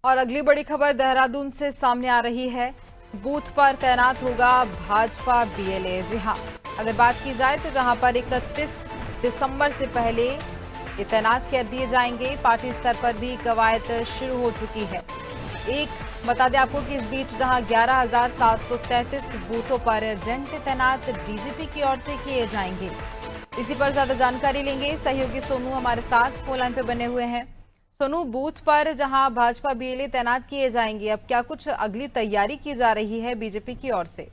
और अगली बड़ी खबर देहरादून से सामने आ रही है। बूथ पर तैनात होगा भाजपा बीएलए। जी हां, अगर बात की जाए तो जहां पर 31 दिसंबर से पहले ये तैनात कर दिए जाएंगे। पार्टी स्तर पर भी कवायद शुरू हो चुकी है। बता दें आपको कि इस बीच जहां 11,733 बूथों पर एजेंट तैनात बीजेपी की ओर से किए जाएंगे। इसी पर ज्यादा जानकारी लेंगे। सहयोगी सोनू हमारे साथ फोन लाइन पे बने हुए हैं। सोनू, बूथ पर जहां भाजपा बीएलए तैनात किए जाएंगे, अब क्या कुछ अगली तैयारी की जा रही है बीजेपी की ओर से?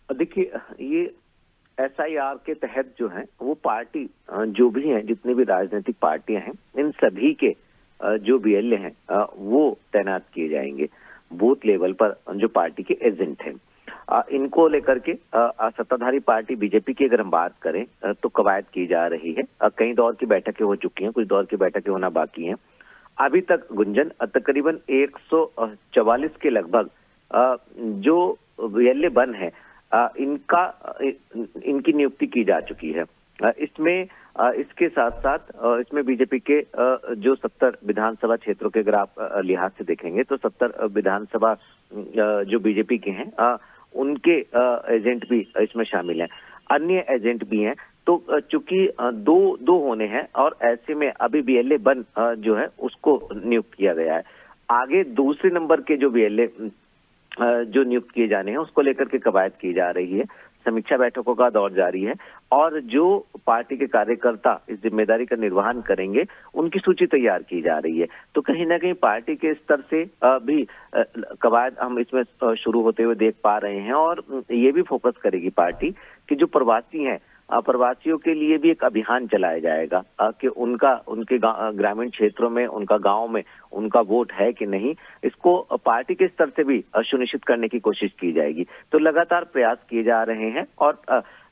देखिए, ये एसआईआर के तहत जो है वो पार्टी जो भी है, जितनी भी राजनीतिक पार्टियां हैं, इन सभी के जो बीएलए हैं वो तैनात किए जाएंगे। बूथ लेवल पर जो पार्टी के एजेंट हैं, इनको लेकर के सत्ताधारी पार्टी बीजेपी की अगर हम बात करें तो कवायद की जा रही है। कई दौर की बैठकें हो चुकी हैं, कुछ दौर की बैठकें होना बाकी हैं। अभी तक गुंजन तकरीबन 144 के लगभग जो बीएलए बन है इनकी नियुक्ति की जा चुकी है। इसमें इसके साथ साथ इसमें बीजेपी के जो 70 विधानसभा क्षेत्रों के अगर आप लिहाज से देखेंगे तो 70 विधानसभा जो बीजेपी के हैं उनके एजेंट भी इसमें शामिल हैं, अन्य एजेंट भी हैं। तो चूंकि दो होने हैं और ऐसे में अभी बीएलए बन जो है उसको नियुक्त किया गया है। आगे दूसरे नंबर के जो बीएलए जो नियुक्त किए जाने हैं उसको लेकर के कवायद की जा रही है। समीक्षा बैठकों का दौर जारी है और जो पार्टी के कार्यकर्ता इस जिम्मेदारी का निर्वहन करेंगे उनकी सूची तैयार की जा रही है। तो कहीं ना कहीं पार्टी के स्तर से भी कवायद हम इसमें शुरू होते हुए देख पा रहे हैं और ये भी फोकस करेगी पार्टी कि जो प्रवासी हैं, प्रवासियों के लिए भी एक अभियान चलाया जाएगा कि उनके ग्रामीण क्षेत्रों में, उनका गांव में उनका वोट है कि नहीं, इसको पार्टी के स्तर से भी सुनिश्चित करने की कोशिश की जाएगी। तो लगातार प्रयास किए जा रहे हैं और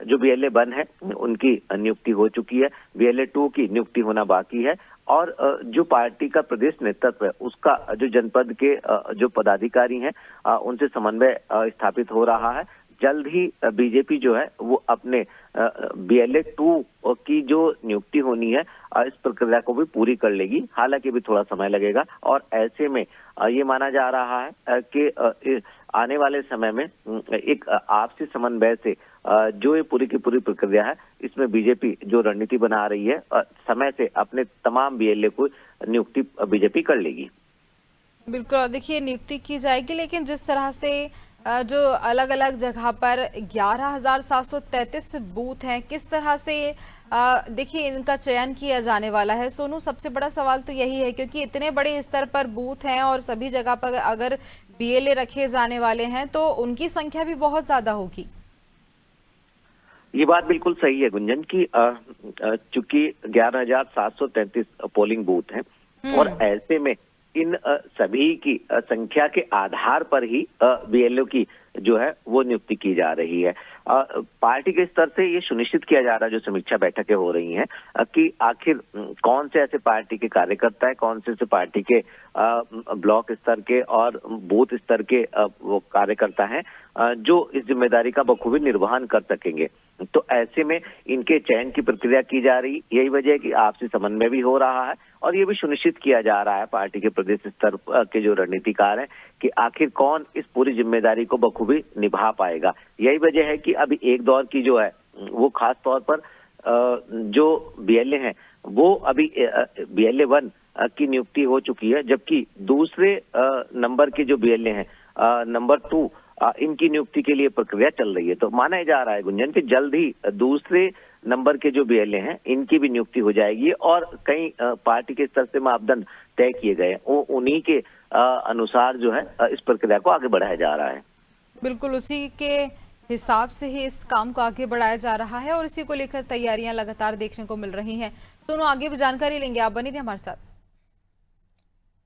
जो बीएलए बन है उनकी नियुक्ति हो चुकी है, बीएलए 2 की नियुक्ति होना बाकी है और जो पार्टी का प्रदेश नेतृत्व है उसका जो जनपद के जो पदाधिकारी हैं उनसे समन्वय स्थापित हो रहा है। जल्द ही बीजेपी जो है वो अपने बीएलए 2 की जो नियुक्ति होनी है इस प्रक्रिया को भी पूरी कर लेगी। हालांकि भी थोड़ा समय लगेगा और ऐसे में ये माना जा रहा है कि आने वाले समय में एक आपसी समन्वय से जो ये पूरी की पूरी प्रक्रिया है इसमें बीजेपी जो रणनीति बना रही है समय से अपने तमाम बीएलए को नियुक्ति बीजेपी कर लेगी। बिल्कुल, देखिए नियुक्ति की जाएगी, लेकिन जिस तरह से जो अलग अलग जगह पर 11,733 बूथ हैं, किस तरह से देखिए इनका चयन किया जाने वाला है? सोनू, सबसे बड़ा सवाल तो यही है क्योंकि इतने बड़े स्तर पर बूथ हैं और सभी जगह पर अगर बीएलए रखे जाने वाले हैं तो उनकी संख्या भी बहुत ज्यादा होगी। ये बात बिल्कुल सही है गुंजन की चूंकि 11,733 पोलिंग बूथ हैं और ऐसे में इन सभी की संख्या के आधार पर ही बीएलओ की जो है वो नियुक्ति की जा रही है। पार्टी के स्तर से ये सुनिश्चित किया जा रहा है, जो समीक्षा बैठकें हो रही हैं, कि आखिर कौन से ऐसे पार्टी के कार्यकर्ता है, कौन से ऐसे पार्टी के ब्लॉक स्तर के और बूथ स्तर के वो कार्यकर्ता हैं जो इस जिम्मेदारी का बखूबी निर्वहन कर सकेंगे। तो ऐसे में इनके चयन की प्रक्रिया की जा रही, यही वजह है कि आपसी समन्वय भी हो रहा है और ये भी सुनिश्चित किया जा रहा है पार्टी के प्रदेश स्तर के जो रणनीतिकार हैं कि आखिर कौन इस पूरी जिम्मेदारी को बखूबी निभा पाएगा। यही वजह है कि अभी एक दौर की जो है वो खास तौर पर जो बीएलए हैं वो अभी बीएलए 1 की नियुक्ति हो चुकी है, जबकि दूसरे नंबर के जो बीएलए हैं नंबर 2 इनकी नियुक्ति के लिए प्रक्रिया चल रही है। तो माना जा रहा है गुंजन कि जल्द ही दूसरे नंबर के जो बीएलए हैं इनकी भी नियुक्ति हो जाएगी और कई पार्टी के स्तर से मापदंड तय किए गए हैं, उन्हीं के अनुसार जो है इस प्रक्रिया को आगे बढ़ाया जा रहा है। बिल्कुल, उसी के हिसाब से ही इस काम को आगे बढ़ाया जा रहा है और इसी को लेकर तैयारियां लगातार देखने को मिल रही हैं। सोनू, आगे भी जानकारी लेंगे, आप बने रहिए हमारे साथ।